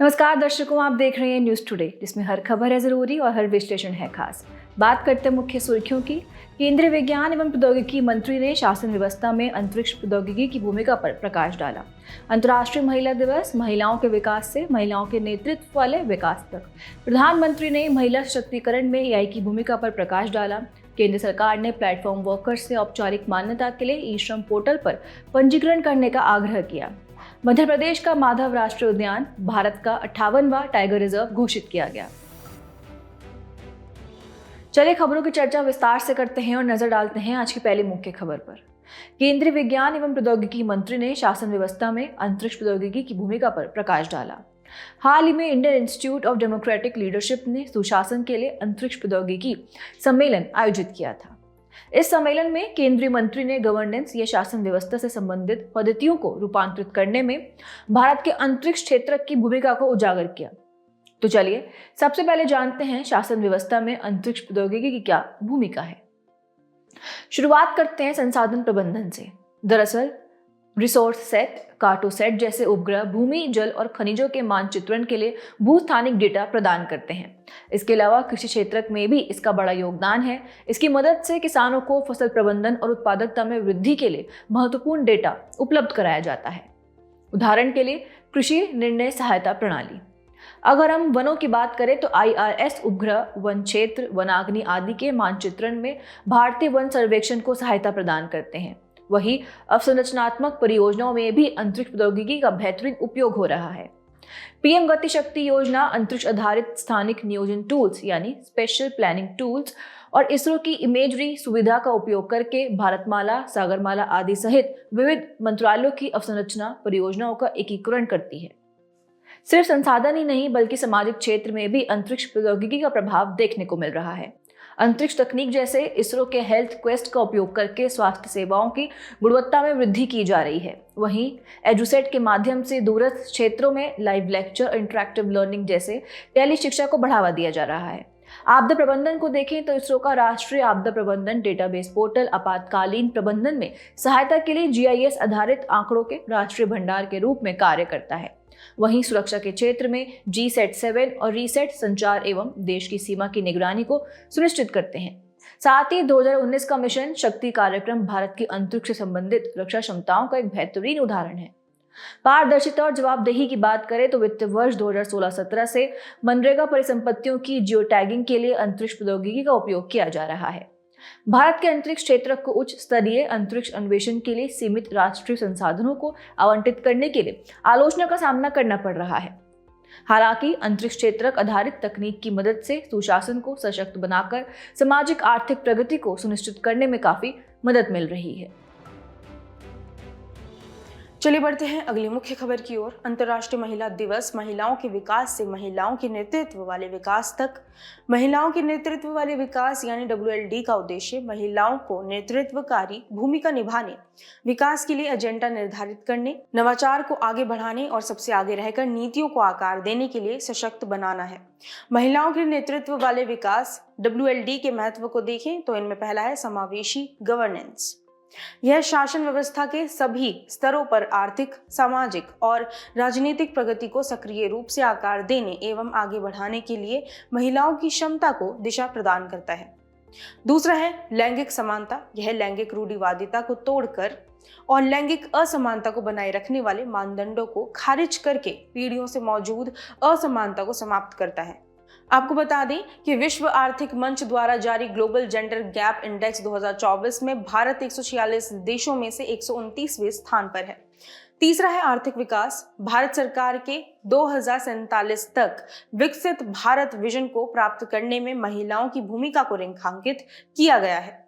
नमस्कार दर्शकों, आप देख रहे हैं न्यूज़ टुडे, जिसमें हर खबर है ज़रूरी और हर विश्लेषण है खास। बात करते हैं मुख्य सुर्खियों की। केंद्रीय विज्ञान एवं प्रौद्योगिकी मंत्री ने शासन व्यवस्था में अंतरिक्ष प्रौद्योगिकी की भूमिका पर प्रकाश डाला। अंतर्राष्ट्रीय महिला दिवस, महिलाओं के विकास से महिलाओं के नेतृत्व वाले विकास तक। प्रधानमंत्री ने महिला सशक्तिकरण में एआई की भूमिका पर प्रकाश डाला। केंद्र सरकार ने प्लेटफॉर्म वर्कर्स से औपचारिक मान्यता के लिए ई श्रम पोर्टल पर पंजीकरण करने का आग्रह किया। मध्य प्रदेश का माधव राष्ट्रीय उद्यान भारत का 58वां टाइगर रिजर्व घोषित किया गया। चलिए खबरों की चर्चा विस्तार से करते हैं और नजर डालते हैं आज की पहली मुख्य खबर पर। केंद्रीय विज्ञान एवं प्रौद्योगिकी मंत्री ने शासन व्यवस्था में अंतरिक्ष प्रौद्योगिकी की भूमिका पर प्रकाश डाला। हाल ही में Indian institute of democratic leadership ने सुशासन के लिए अंतरिक्ष प्रौद्योगिकी सम्मेलन आयोजित किया था। इस सम्मेलन में केंद्रीय मंत्री ने गवर्नेंस या शासन व्यवस्था से संबंधित पद्धतियों को रूपांतरित करने में भारत के अंतरिक्ष क्षेत्र की भूमिका को उजागर किया। तो चलिए सबसे पहले जानते हैं शासन व्यवस्था में अंतरिक्ष प्रौद्योगिकी की क्या भूमिका है। शुरुआत करते हैं संसाधन प्रबंधन से। दरअसल रिसोर्स सेट, कार्टोसेट जैसे उपग्रह भूमि, जल और खनिजों के मानचित्रण के लिए भूस्थानिक डेटा प्रदान करते हैं। इसके अलावा कृषि क्षेत्र में भी इसका बड़ा योगदान है। इसकी मदद से किसानों को फसल प्रबंधन और उत्पादकता में वृद्धि के लिए महत्वपूर्ण डेटा उपलब्ध कराया जाता है। उदाहरण के लिए कृषि निर्णय सहायता प्रणाली। अगर हम वनों की बात करें तो IRS उपग्रह वन क्षेत्र, वनाग्नि आदि के मानचित्रण में भारतीय वन सर्वेक्षण को सहायता प्रदान करते हैं। वहीं अवसंरचनात्मक परियोजनाओं में भी अंतरिक्ष प्रौद्योगिकी का बेहतरीन उपयोग हो रहा है। पीएम गति शक्ति योजना अंतरिक्ष आधारित स्थानिक नियोजन टूल्स यानी स्पेशल प्लानिंग टूल्स और इसरो की इमेजरी सुविधा का उपयोग करके भारतमाला, सागरमाला आदि सहित विविध मंत्रालयों की अवसंरचना परियोजनाओं का एकीकरण करती है। सिर्फ संसाधन ही नहीं बल्कि सामाजिक क्षेत्र में भी अंतरिक्ष प्रौद्योगिकी का प्रभाव देखने को मिल रहा है। अंतरिक्ष तकनीक जैसे इसरो के हेल्थ क्वेस्ट का उपयोग करके स्वास्थ्य सेवाओं की गुणवत्ता में वृद्धि की जा रही है। वहीं एजुसेट के माध्यम से दूरस्थ क्षेत्रों में लाइव लेक्चर, इंटरैक्टिव लर्निंग जैसे टेली शिक्षा को बढ़ावा दिया जा रहा है। आपदा प्रबंधन को देखें तो इसरो का राष्ट्रीय आपदा प्रबंधन डेटाबेस पोर्टल आपातकालीन प्रबंधन में सहायता के लिए GIS आधारित आंकड़ों के राष्ट्रीय भंडार के रूप में कार्य करता है। वहीं सुरक्षा के क्षेत्र में GSAT-7 और रीसेट संचार एवं देश की सीमा की निगरानी को सुनिश्चित करते हैं। साथ ही 2019 का मिशन शक्ति कार्यक्रम भारत की अंतरिक्ष से संबंधित रक्षा क्षमताओं का एक बेहतरीन उदाहरण है। पारदर्शिता और जवाबदेही की बात करें तो वित्त वर्ष 2016-17 से मनरेगा परिसंपत्तियों की जियो टैगिंग के लिए अंतरिक्ष प्रौद्योगिकी का उपयोग किया जा रहा है। भारत के अंतरिक्ष क्षेत्र को उच्च स्तरीय अंतरिक्ष अन्वेषण के लिए सीमित राष्ट्रीय संसाधनों को आवंटित करने के लिए आलोचना का सामना करना पड़ रहा है। हालांकि अंतरिक्ष क्षेत्र आधारित तकनीक की मदद से सुशासन को सशक्त बनाकर सामाजिक आर्थिक प्रगति को सुनिश्चित करने में काफी मदद मिल रही है। चलिए बढ़ते हैं अगली मुख्य खबर की ओर। अंतर्राष्ट्रीय महिला दिवस महिलाओं के विकास से महिलाओं के नेतृत्व वाले विकास तक। महिलाओं के नेतृत्व वाले विकास यानी WLD का उद्देश्य महिलाओं को नेतृत्वकारी भूमिका निभाने, विकास के लिए एजेंडा निर्धारित करने, नवाचार को आगे बढ़ाने और सबसे आगे रहकर नीतियों को आकार देने के लिए सशक्त बनाना है। महिलाओं के नेतृत्व वाले विकास WLD के महत्व को देखें तो इनमें पहला है समावेशी गवर्नेंस। यह शासन व्यवस्था के सभी स्तरों पर आर्थिक, सामाजिक और राजनीतिक प्रगति को सक्रिय रूप से आकार देने एवं आगे बढ़ाने के लिए महिलाओं की क्षमता को दिशा प्रदान करता है। दूसरा है लैंगिक समानता। यह लैंगिक रूढ़िवादिता को तोड़कर और लैंगिक असमानता को बनाए रखने वाले मानदंडों को खारिज करके पीढ़ियों से मौजूद असमानता को समाप्त करता है। आपको बता दें कि विश्व आर्थिक मंच द्वारा जारी ग्लोबल जेंडर गैप इंडेक्स 2024 में भारत 146 देशों में से 129वें स्थान पर है। तीसरा है आर्थिक विकास। भारत सरकार के 2047 तक विकसित भारत विजन को प्राप्त करने में महिलाओं की भूमिका को रेखांकित किया गया है।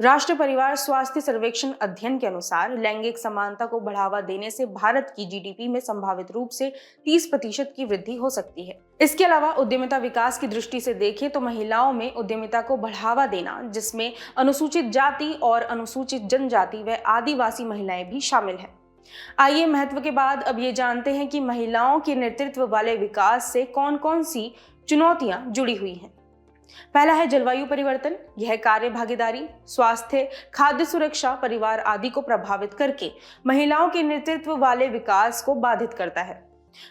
राष्ट्रीय परिवार स्वास्थ्य सर्वेक्षण अध्ययन के अनुसार लैंगिक समानता को बढ़ावा देने से भारत की GDP में संभावित रूप से 30% की वृद्धि हो सकती है। इसके अलावा उद्यमिता विकास की दृष्टि से देखें तो महिलाओं में उद्यमिता को बढ़ावा देना, जिसमें अनुसूचित जाति और अनुसूचित जनजाति व आदिवासी महिलाएं भी शामिल हैं। आइए महत्व के बाद अब ये जानते हैं कि महिलाओं के नेतृत्व वाले विकास से कौन कौन सी चुनौतियां जुड़ी हुई हैं। पहला है जलवायु परिवर्तन। यह कार्य भागीदारी, स्वास्थ्य, खाद्य सुरक्षा, परिवार आदि को प्रभावित करके महिलाओं के नेतृत्व वाले विकास को बाधित करता है।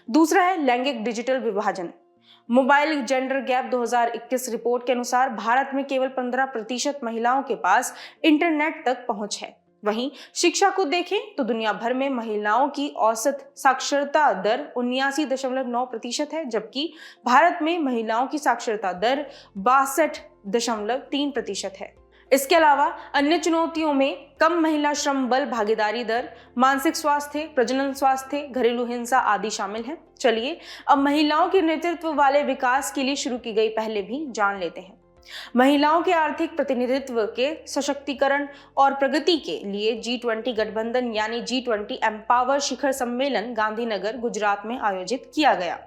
दूसरा है लैंगिक डिजिटल विभाजन। मोबाइल जेंडर गैप 2021 रिपोर्ट के अनुसार भारत में केवल 15% महिलाओं के पास इंटरनेट तक पहुंच है। वहीं शिक्षा को देखें तो दुनिया भर में महिलाओं की औसत साक्षरता दर 79.9% है, जबकि भारत में महिलाओं की साक्षरता दर 62.3% है। इसके अलावा अन्य चुनौतियों में कम महिला श्रम बल भागीदारी दर, मानसिक स्वास्थ्य, प्रजनन स्वास्थ्य, घरेलू हिंसा आदि शामिल हैं। चलिए अब महिलाओं के नेतृत्व वाले विकास के लिए शुरू की गई पहले भी जान लेते हैं। महिलाओं के आर्थिक प्रतिनिधित्व के सशक्तिकरण और प्रगति के लिए G20 गठबंधन यानी G20 एम्पावर शिखर सम्मेलन गांधीनगर गुजरात में आयोजित किया गया।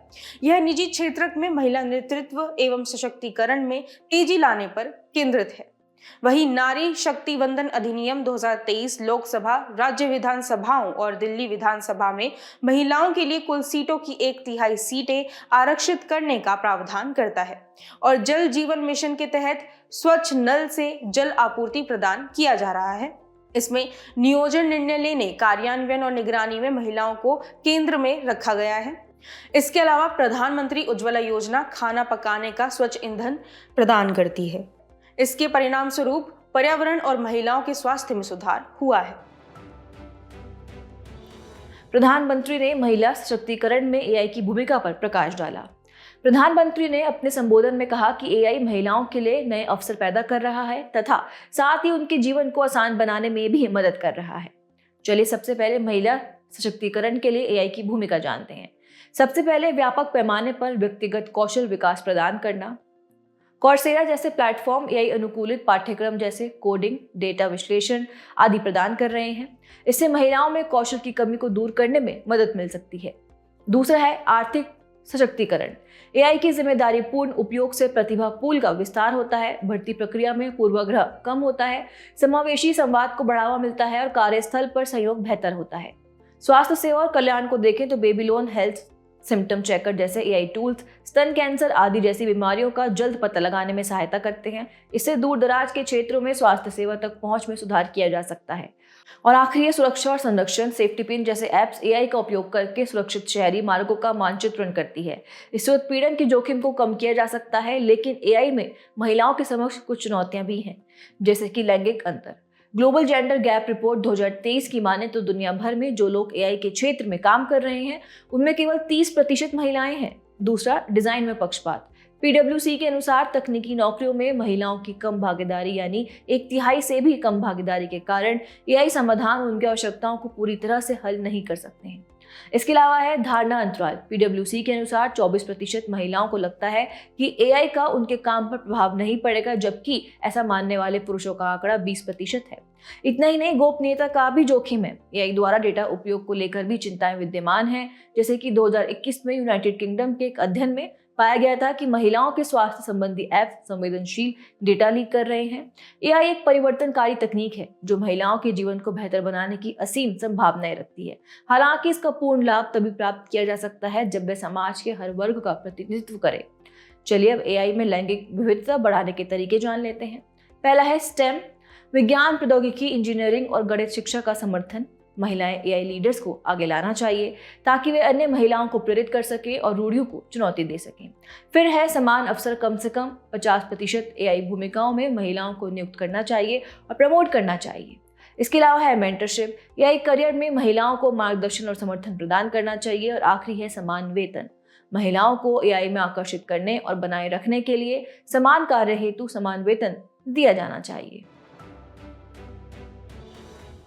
यह निजी क्षेत्र में महिला नेतृत्व एवं सशक्तिकरण में तेजी लाने पर केंद्रित है। वहीं नारी शक्ति वंदन अधिनियम 2023 लोकसभा, राज्य विधानसभाओं और दिल्ली विधानसभा में महिलाओं के लिए कुल सीटों की 1/3 सीटें आरक्षित करने का प्रावधान करता है और जल जीवन मिशन के तहत स्वच्छ नल से जल आपूर्ति प्रदान किया जा रहा है। इसमें नियोजन, निर्णय लेने, कार्यान्वयन और निगरानी में महिलाओं को केंद्र में रखा गया है। इसके अलावा प्रधानमंत्री उज्ज्वला योजना खाना पकाने का स्वच्छ ईंधन प्रदान करती है। इसके परिणाम स्वरूप पर्यावरण और महिलाओं के स्वास्थ्य में सुधार हुआ है। प्रधानमंत्री ने महिला सशक्तिकरण में एआई की भूमिका पर प्रकाश डाला। प्रधानमंत्री ने अपने संबोधन में कहा कि एआई महिलाओं के लिए नए अवसर पैदा कर रहा है तथा साथ ही उनके जीवन को आसान बनाने में भी मदद कर रहा है। चलिए सबसे पहले महिला सशक्तिकरण के लिए एआई की भूमिका जानते हैं। सबसे पहले व्यापक पैमाने पर व्यक्तिगत कौशल विकास प्रदान करना। कौरसेरा जैसे प्लेटफॉर्म एआई अनुकूलित पाठ्यक्रम जैसे कोडिंग, डेटा विश्लेषण आदि प्रदान कर रहे हैं। इससे महिलाओं में कौशल की कमी को दूर करने में मदद मिल सकती है। दूसरा है आर्थिक सशक्तिकरण। एआई के जिम्मेदारीपूर्ण उपयोग से प्रतिभा पूल का विस्तार होता है, भर्ती प्रक्रिया में पूर्वाग्रह कम होता है, समावेशी संवाद को बढ़ावा मिलता है और कार्यस्थल पर सहयोग बेहतर होता है। स्वास्थ्य सेवा और कल्याण को देखें तो बेबीलोन हेल्थ सिम्टम चेकर जैसे एआई टूल्स स्तन कैंसर आदि जैसी बीमारियों का जल्द पता लगाने में सहायता करते हैं। इससे दूर दराज के क्षेत्रों में स्वास्थ्य सेवा तक पहुंच में सुधार किया जा सकता है। और आखिरी है सुरक्षा और संरक्षण। सेफ्टी पिन जैसे ऐप्स एआई का उपयोग करके सुरक्षित शहरी मार्गों का मानचित्रण करती है। इससे उत्पीड़न के जोखिम को कम किया जा सकता है, लेकिन एआई में महिलाओं के समक्ष कुछ चुनौतियां भी हैं, जैसे कि लैंगिक अंतर। ग्लोबल जेंडर गैप रिपोर्ट 2023 की माने तो दुनिया भर में जो लोग एआई के क्षेत्र में काम कर रहे हैं उनमें केवल 30% महिलाएं हैं। दूसरा, डिजाइन में पक्षपात। पीडब्ल्यूसी के अनुसार तकनीकी नौकरियों में महिलाओं की कम भागीदारी यानी 1/3 से भी कम भागीदारी के कारण एआई समाधान उनकी आवश्यकताओं को पूरी तरह से हल नहीं कर सकते हैं। इसके अलावा है धारणा अंतराल। पीडब्ल्यूसी के अनुसार 24% महिलाओं को लगता है कि एआई का उनके काम पर प्रभाव नहीं पड़ेगा, जबकि ऐसा मानने वाले पुरुषों का आंकड़ा 20% है। इतना ही नहीं, गोपनीयता का भी जोखिम है। एआई द्वारा डेटा उपयोग को लेकर भी चिंताएं विद्यमान हैं, जैसे कि 2021 में यूनाइटेड किंगडम के एक अध्ययन में पाया गया था कि महिलाओं के स्वास्थ्य संबंधी ऐप संवेदनशील डेटा लीक कर रहे हैं। एआई एक परिवर्तनकारी तकनीक है जो महिलाओं के जीवन को बेहतर बनाने की असीम संभावनाएं रखती है। हालांकि इसका पूर्ण लाभ तभी प्राप्त किया जा सकता है जब वह समाज के हर वर्ग का प्रतिनिधित्व करे। चलिए अब एआई में लैंगिक विविधता बढ़ाने के तरीके जान लेते हैं। पहला है स्टेम, विज्ञान, प्रौद्योगिकी, इंजीनियरिंग और गणित शिक्षा का समर्थन। महिलाएं एआई लीडर्स को आगे लाना चाहिए ताकि वे अन्य महिलाओं को प्रेरित कर सके और रूढ़ियों को चुनौती दे सकें। फिर है समान अवसर। कम से कम 50% एआई भूमिकाओं में महिलाओं को नियुक्त करना चाहिए और प्रमोट करना चाहिए। इसके अलावा है मेंटरशिप। एआई करियर में महिलाओं को मार्गदर्शन और समर्थन प्रदान करना चाहिए। और आखिरी है समान वेतन। महिलाओं को एआई में आकर्षित करने और बनाए रखने के लिए समान कार्य हेतु समान वेतन दिया जाना चाहिए।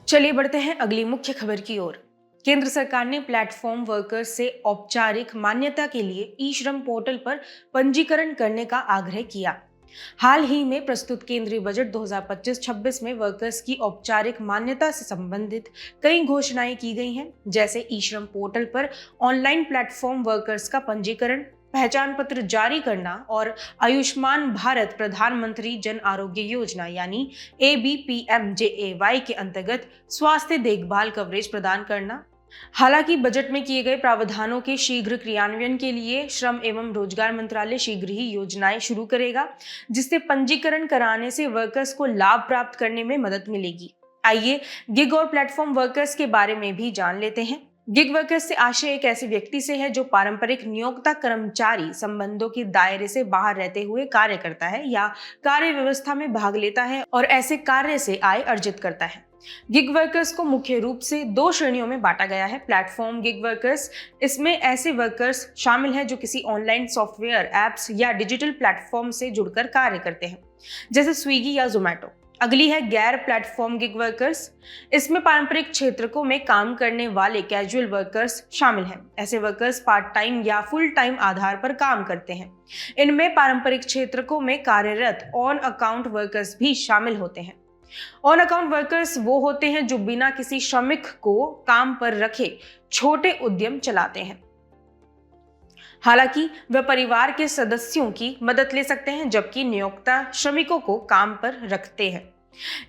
चलिए बढ़ते हैं अगली मुख्य खबर की ओर। केंद्र सरकार ने प्लेटफॉर्म वर्कर्स से औपचारिक मान्यता के लिए ई श्रम पोर्टल पर पंजीकरण करने का आग्रह किया। हाल ही में प्रस्तुत केंद्रीय बजट 2025-26 में वर्कर्स की औपचारिक मान्यता से संबंधित कई घोषणाएं की गई हैं, जैसे ई श्रम पोर्टल पर ऑनलाइन प्लेटफॉर्म वर्कर्स का पंजीकरण, पहचान पत्र जारी करना और आयुष्मान भारत प्रधानमंत्री जन आरोग्य योजना यानी ABPMJAY के अंतर्गत स्वास्थ्य देखभाल कवरेज प्रदान करना। हालांकि बजट में किए गए प्रावधानों के शीघ्र क्रियान्वयन के लिए श्रम एवं रोजगार मंत्रालय शीघ्र ही योजनाएं शुरू करेगा, जिससे पंजीकरण कराने से वर्कर्स को लाभ प्राप्त करने में मदद मिलेगी। आइए गिग और प्लेटफॉर्म वर्कर्स के बारे में भी जान लेते हैं। गिग वर्कर्स से आशय एक ऐसे व्यक्ति से है जो पारंपरिक नियोक्ता कर्मचारी संबंधों के दायरे से बाहर रहते हुए कार्य करता है या कार्य व्यवस्था में भाग लेता है और ऐसे कार्य से आय अर्जित करता है। गिग वर्कर्स को मुख्य रूप से 2 श्रेणियों में बांटा गया है। प्लेटफॉर्म गिग वर्कर्स, इसमें ऐसे वर्कर्स शामिल हैं जो किसी ऑनलाइन सॉफ्टवेयर, एप्स या डिजिटल प्लेटफॉर्म से जुड़कर कार्य करते हैं, जैसे स्विगी या जोमैटो। अगली है गैर प्लेटफॉर्म गिग वर्कर्स। इसमें पारंपरिक क्षेत्रकों में काम करने वाले कैजुअल वर्कर्स शामिल हैं। ऐसे वर्कर्स पार्ट टाइम या फुल टाइम आधार पर काम करते हैं। इनमें पारंपरिक क्षेत्रकों में कार्यरत ऑन अकाउंट वर्कर्स भी शामिल होते हैं। ऑन अकाउंट वर्कर्स वो होते हैं जो बिना किसी श्रमिक को काम पर रखे छोटे उद्यम चलाते हैं। हालांकि वे परिवार के सदस्यों की मदद ले सकते हैं, जबकि नियोक्ता श्रमिकों को काम पर रखते हैं।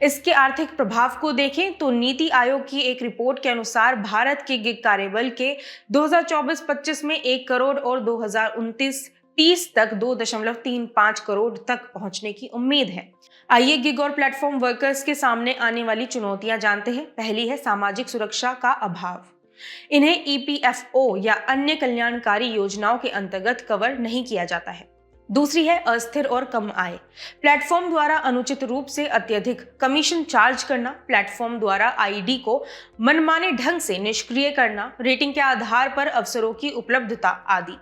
इसके आर्थिक प्रभाव को देखें तो नीति आयोग की एक रिपोर्ट के अनुसार भारत के गिग कार्यबल के 2024-25 में 1 करोड़ और 2029-30 तक 2.35 करोड़ तक पहुंचने की उम्मीद है। आइए गिग और प्लेटफॉर्म वर्कर्स के सामने आने वाली चुनौतियां जानते हैं। पहली है सामाजिक सुरक्षा का अभाव। इन्हें EPFO या अन्य कल्याणकारी योजनाओं के अंतर्गत कवर नहीं किया जाता है। दूसरी है अस्थिर और कम आय। प्लेटफॉर्म द्वारा अनुचित रूप से अत्यधिक कमीशन चार्ज करना, प्लेटफॉर्म द्वारा ID को मनमाने ढंग से निष्क्रिय करना, रेटिंग के आधार पर अवसरों की उपलब्धता आदि।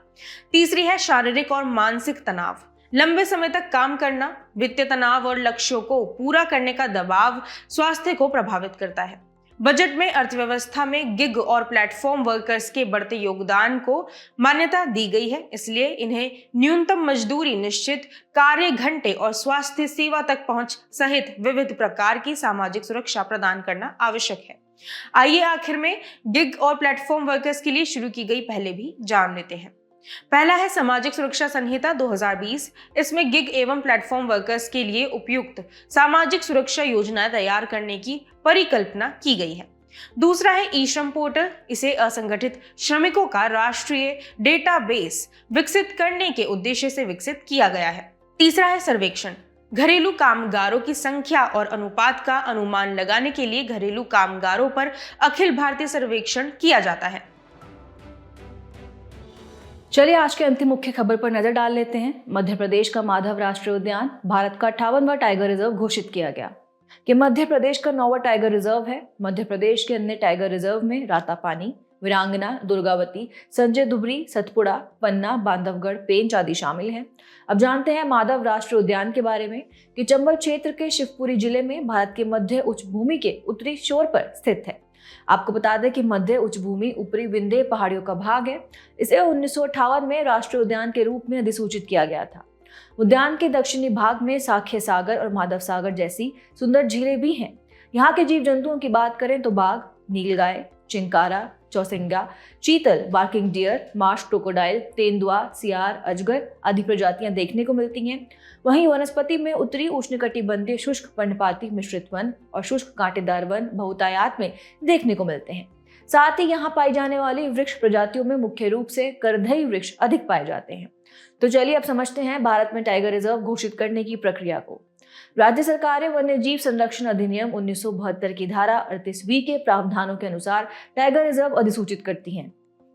तीसरी है शारीरिक और मानसिक तनाव। लंबे समय तक काम करना, वित्तीय तनाव और लक्ष्यों को पूरा करने का दबाव स्वास्थ्य को प्रभावित करता है। बजट में अर्थव्यवस्था में गिग और प्लेटफॉर्म वर्कर्स के बढ़ते योगदान को मान्यता दी गई है, इसलिए इन्हें न्यूनतम मजदूरी, निश्चित कार्य घंटे और स्वास्थ्य सेवा तक पहुंच सहित विविध प्रकार की सामाजिक सुरक्षा प्रदान करना आवश्यक है। आइए आखिर में गिग और प्लेटफॉर्म वर्कर्स के लिए शुरू की गई पहले भी जान लेते हैं। पहला है सामाजिक सुरक्षा संहिता 2020। इसमें गिग एवं प्लेटफॉर्म वर्कर्स के लिए उपयुक्त सामाजिक सुरक्षा योजनाएं तैयार करने की परिकल्पना की गई है। दूसरा है ई-श्रम पोर्टल। इसे असंगठित श्रमिकों का राष्ट्रीय डेटाबेस विकसित करने के उद्देश्य से विकसित किया गया है। तीसरा है सर्वेक्षण। घरेलू कामगारों की संख्या और अनुपात का अनुमान लगाने के लिए घरेलू कामगारों पर अखिल भारतीय सर्वेक्षण किया जाता है। चलिए आज के अंतिम मुख्य खबर पर नजर डाल लेते हैं। मध्य प्रदेश का माधव राष्ट्रीय उद्यान भारत का 58वां टाइगर रिजर्व घोषित किया गया। कि मध्य प्रदेश का 9वां टाइगर रिजर्व है। मध्य प्रदेश के अन्य टाइगर रिजर्व में रातापानी, वीरांगना, दुर्गावती, संजय धुबरी, सतपुड़ा, पन्ना, बांधवगढ़, पेंच आदि शामिल हैं। अब जानते हैं माधव राष्ट्रीय उद्यान के बारे में कि चंबल क्षेत्र के शिवपुरी जिले में भारत के मध्य उच्च भूमि के उत्तरी छोर पर स्थित है। आपको बता दें कि मध्य उच्च भूमि ऊपरी विंध्य पहाड़ियों का भाग है। इसे 1958 में राष्ट्रीय उद्यान के रूप में अधिसूचित किया गया था। उद्यान के दक्षिणी भाग में साख्य सागर और माधव सागर जैसी सुंदर झीलें भी हैं। यहाँ के जीव जंतुओं की बात करें तो बाघ, नीलगाय, चिंकारा, चौसिंगा, चीतल, बार्किंग डियर, मार्श क्रोकोडाइल, तेंदुआ, सियार, अजगर आदि प्रजातियां देखने को मिलती हैं। वहीं वनस्पति में उत्तरी उष्णकटिबंधीय शुष्क पर्णपाती मिश्रित वन और शुष्क कांटेदार वन बहुतायत में देखने को मिलते हैं। साथ ही यहाँ पाई जाने वाली वृक्ष प्रजातियों में मुख्य रूप से करधई वृक्ष अधिक पाए जाते हैं। तो चलिए अब समझते हैं भारत में टाइगर रिजर्व घोषित करने की प्रक्रिया को। राज्य सरकारें वन्य जीव संरक्षण अधिनियम 1972 की धारा 38B के प्रावधानों के अनुसार टाइगर रिजर्व अधिसूचित करती हैं।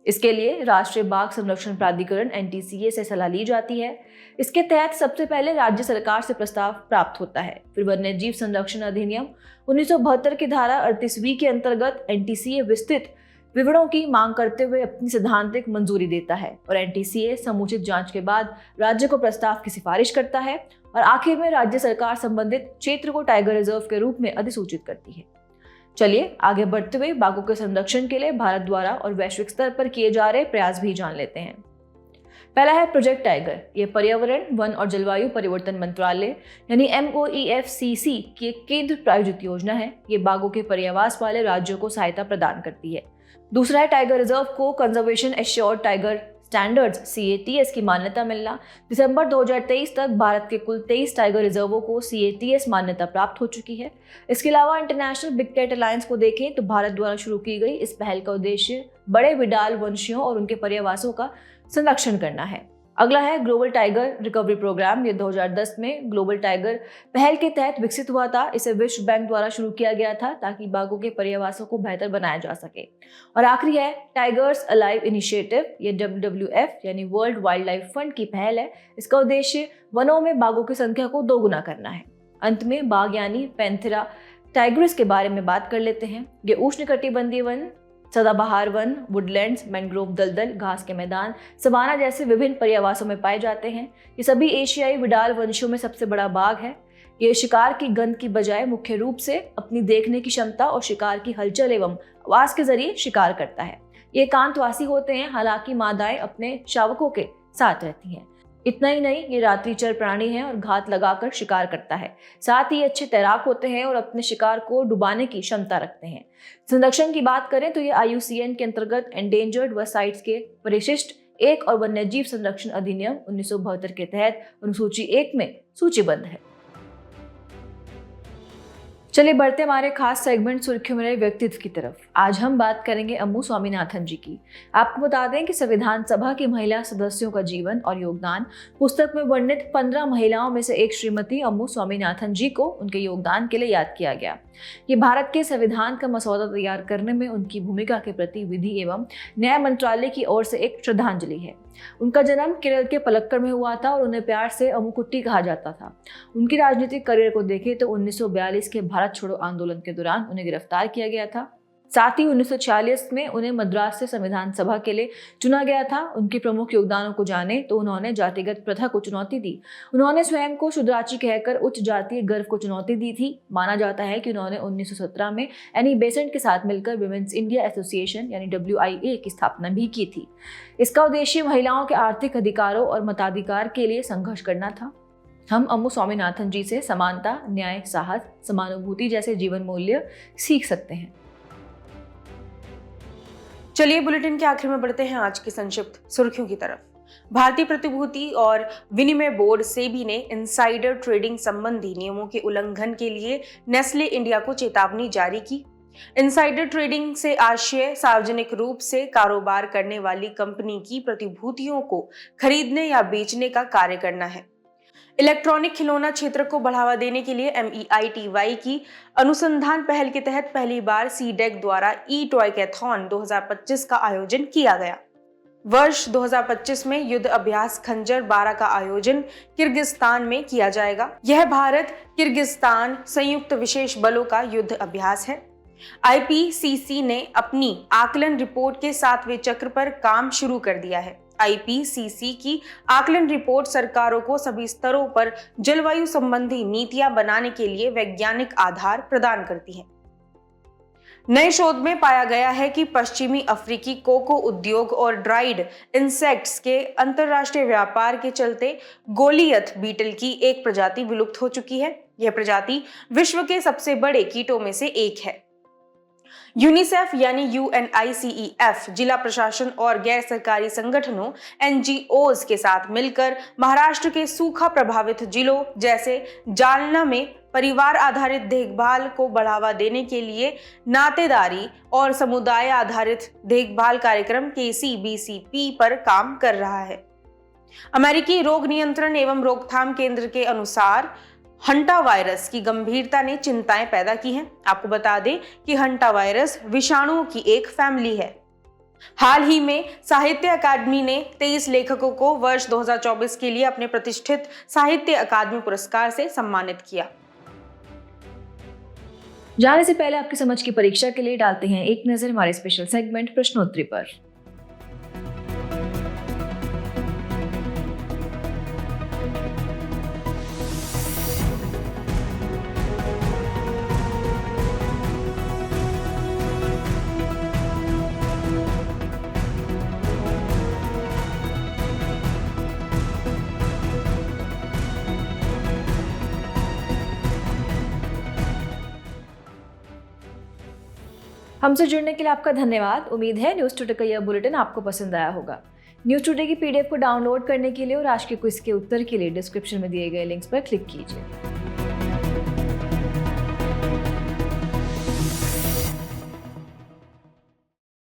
इसके लिए राष्ट्रीय बाघ संरक्षण प्राधिकरण NTCA से सलाह ली जाती है। इसके तहत सबसे पहले राज्य सरकार से प्रस्ताव प्राप्त होता है। फिर वन्य जीव संरक्षण अधिनियम 1972 की धारा 38B के अंतर्गत NTCA विस्तृत विवरणों की मांग करते हुए अपनी सैद्धांतिक मंजूरी देता है और NTCA समुचित जांच के बाद राज्य को प्रस्ताव की सिफारिश करता है और आखिर में राज्य सरकार संबंधित क्षेत्र को टाइगर रिजर्व के रूप में अधिसूचित करती है। चलिए आगे बढ़ते हुए बाघों के संरक्षण के लिए भारत द्वारा और वैश्विक स्तर पर किए जा रहे प्रयास भी जान लेते हैं। पहला है प्रोजेक्ट टाइगर। ये पर्यावरण, वन और जलवायु परिवर्तन मंत्रालय यानी MOEFCC की एक केंद्र प्रायोजित योजना है। ये बाघों के पर्यावास वाले राज्यों को सहायता प्रदान करती है। दूसरा है टाइगर रिजर्व को conservation assured tiger standards CATS की मान्यता मिलना। दिसंबर 2023 तक भारत के कुल 23 टाइगर रिजर्वों को CATS मान्यता प्राप्त हो चुकी है। इसके अलावा इंटरनेशनल बिग कैट अलायंस को देखें तो भारत द्वारा शुरू की गई इस पहल का उद्देश्य बड़े विडाल वंशियों और उनके पर्यावासों का संरक्षण करना है। अगला है ग्लोबल टाइगर रिकवरी प्रोग्राम। ये 2010 में ग्लोबल टाइगर पहल के तहत विकसित हुआ था। इसे विश्व बैंक द्वारा शुरू किया गया था ताकि बाघों के पर्यावासों को बेहतर बनाया जा सके। और आखिरी है टाइगर्स अलाइव इनिशिएटिव। ये WWF यानी वर्ल्ड वाइल्ड लाइफ फंड की पहल है। इसका उद्देश्य वनों में बाघों की संख्या को दोगुना करना है। अंत में बाघ यानी पैंथेरा टाइग्रिस के बारे में बात कर लेते हैं। ये उष्णकटिबंधीय वन, सदाबहार वन, वुडलैंड्स, मैंग्रोव दलदल, घास के मैदान, सवाना जैसे विभिन्न पर्यावासों में पाए जाते हैं। ये सभी एशियाई विडाल वंशों में सबसे बड़ा बाघ है। ये शिकार की गंध की बजाय मुख्य रूप से अपनी देखने की क्षमता और शिकार की हलचल एवं आवाज के जरिए शिकार करता है। ये एकांतवासी होते हैं, हालांकि मादाएं अपने शावकों के साथ रहती हैं। इतना ही नहीं, ये रात्रिचर प्राणी है और घात लगाकर शिकार करता है। साथ ही अच्छे तैराक होते हैं और अपने शिकार को डुबाने की क्षमता रखते हैं। संरक्षण की बात करें तो ये IUCN के अंतर्गत एंडेंजर्ड व साइट्स के परिशिष्ट 1 और वन्यजीव संरक्षण अधिनियम 1972 के तहत अनुसूची 1 में सूचीबद्ध है। चलिए बढ़ते हमारे खास सेगमेंट सुर्खियों में रहे व्यक्तित्व की तरफ। आज हम बात करेंगे अम्मू स्वामीनाथन जी की। आपको बता दें कि संविधान सभा की महिला सदस्यों का जीवन और योगदान पुस्तक में वर्णित 15 महिलाओं में से एक श्रीमती अम्मू स्वामीनाथन जी को उनके योगदान के लिए याद किया गया। ये भारत के संविधान का मसौदा तैयार करने में उनकी भूमिका के प्रति विधि एवं न्याय मंत्रालय की ओर से एक श्रद्धांजलि है। उनका जन्म केरल के पलक्कड़ में हुआ था और उन्हें प्यार से अम्मुकुट्टी कहा जाता था। उनकी राजनीतिक करियर को देखें तो 1942 के भारत छोड़ो आंदोलन के दौरान उन्हें गिरफ्तार किया गया था। साथ ही 1946 में उन्हें मद्रास से संविधान सभा के लिए चुना गया था। उनके प्रमुख योगदानों को जाने तो उन्होंने जातिगत प्रथा को चुनौती दी। उन्होंने स्वयं को शूद्राची कहकर उच्च जातीय गर्व को चुनौती दी थी। माना जाता है कि उन्होंने 1917 में एनी बेसेंट के साथ मिलकर विमेंस इंडिया एसोसिएशन यानी WIA की स्थापना भी की थी। इसका उद्देश्य महिलाओं के आर्थिक अधिकारों और मताधिकार के लिए संघर्ष करना था। हम अम्मू स्वामीनाथन जी से समानता, न्याय, साहस, समानुभूति जैसे जीवन मूल्य सीख सकते हैं। चलिए बुलेटिन के आखिर में बढ़ते हैं आज की संक्षिप्त सुर्खियों की तरफ। भारतीय प्रतिभूति और विनिमय बोर्ड सेबी ने इनसाइडर ट्रेडिंग संबंधी नियमों के उल्लंघन के लिए नेस्ले इंडिया को चेतावनी जारी की। इनसाइडर ट्रेडिंग से आशय सार्वजनिक रूप से कारोबार करने वाली कंपनी की प्रतिभूतियों को खरीदने या बेचने का कार्य करना है। इलेक्ट्रॉनिक खिलौना क्षेत्र को बढ़ावा देने के लिए MEITY की अनुसंधान पहल के तहत पहली बार CDEC द्वारा E-टॉयकैथॉन 2025 का आयोजन किया गया। वर्ष 2025 में युद्ध अभ्यास खंजर 12 का आयोजन किर्गिस्तान में किया जाएगा। यह भारत किर्गिस्तान संयुक्त विशेष बलों का युद्ध अभ्यास है। IPCC ने अपनी आकलन रिपोर्ट के 7वें चक्र पर काम शुरू कर दिया है। IPCC की आकलन रिपोर्ट सरकारों को सभी स्तरों पर जलवायु संबंधी नीतियां बनाने के लिए वैज्ञानिक आधार प्रदान करती है। नए शोध में पाया गया है कि पश्चिमी अफ्रीकी कोको उद्योग और ड्राइड इंसेक्ट्स के अंतरराष्ट्रीय व्यापार के चलते गोलियथ बीटल की एक प्रजाति विलुप्त हो चुकी है। यह प्रजाति विश्व के सबसे बड़े कीटों में से एक है। यूनिसेफ यानी UNICEF जिला प्रशासन और गैर सरकारी संगठनों NGOs के साथ मिलकर महाराष्ट्र के सूखा प्रभावित जिलों जैसे जालना में परिवार आधारित देखभाल को बढ़ावा देने के लिए नातेदारी और समुदाय आधारित देखभाल कार्यक्रम KCBCP पर काम कर रहा है। अमेरिकी रोग नियंत्रण एवं रोकथाम केंद्र के अनुसार हंटा वायरस की गंभीरता ने चिंताएं पैदा की हैं। आपको बता दें कि हंटा वायरस विषाणुओं की एक फैमिली है। हाल ही में साहित्य अकादमी ने 23 लेखकों को वर्ष 2024 के लिए अपने प्रतिष्ठित साहित्य अकादमी पुरस्कार से सम्मानित किया। जाने से पहले आपकी समझ की परीक्षा के लिए डालते हैं एक नजर हमारे स्पेशल सेगमेंट प्रश्नोत्तरी पर। हमसे जुड़ने के लिए आपका धन्यवाद। उम्मीद है न्यूज़ टुडे का यह बुलेटिन आपको पसंद आया होगा। न्यूज़ टुडे की PDF को डाउनलोड करने के लिए और आज के क्विज के उत्तर के लिए डिस्क्रिप्शन में दिए गए लिंक्स पर क्लिक कीजिए।